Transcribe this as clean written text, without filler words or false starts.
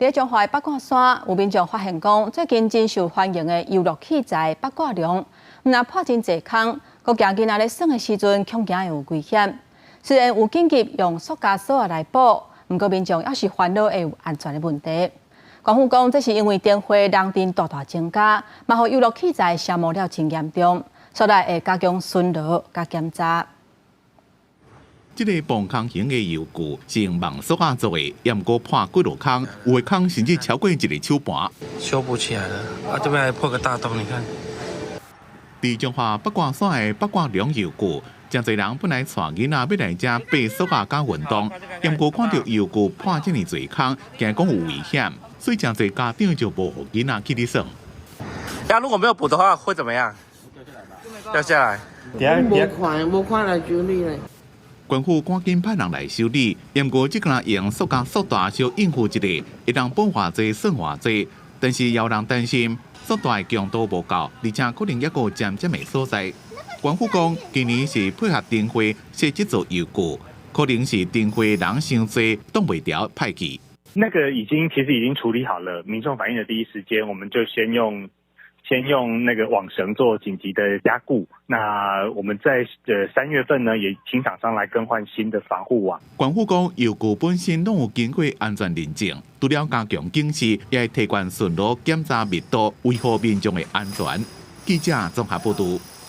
在彰化八卦山，有民众发现讲，最近真受欢迎的游乐器材八卦龙，若破真侪坑，搁惊囡仔咧耍的时阵，恐惊会有危险。虽然有紧急用塑胶锁来补，不过民众要是烦恼会有安全的问题。官府讲，这是因为电费人电大大增加，嘛互游乐器材消磨了真严重，所以会加强巡逻加检查。这个磅空型的油具是用网塑胶做的，也毋过破几落坑，有的坑甚至超过一个手盘。修补起来了，这边还破个大洞，你看。在彰化八卦山的八卦龙油具，真侪人本来带囡仔要来遮爬塑胶加运动，也毋过看到油具破这么侪坑，惊讲有危险，所以真侪家长就无互囡仔去哩耍。如果没有补的话，会怎么样？掉下来。无看来修理嘞。官府赶紧派人来修理，不过这个人用塑胶塑大小应付一个，一人补偌济算偌济，但是也有人担心塑大的强度无够，而且可能也有尖尖的所在。官府讲，今年是配合电费设这座油具，可能是电费人伤多，挡袂调派去。那个其实已经处理好了，民众反映的第一时间，我们就先用那个网绳做紧急的加固。那我们在3月份呢，也请厂商来更换新的防护网。官府讲，油具本身拢有经过安全认证，除了加强警示，也会提悬巡逻检查密度，维护民众的安全。记者综合报道。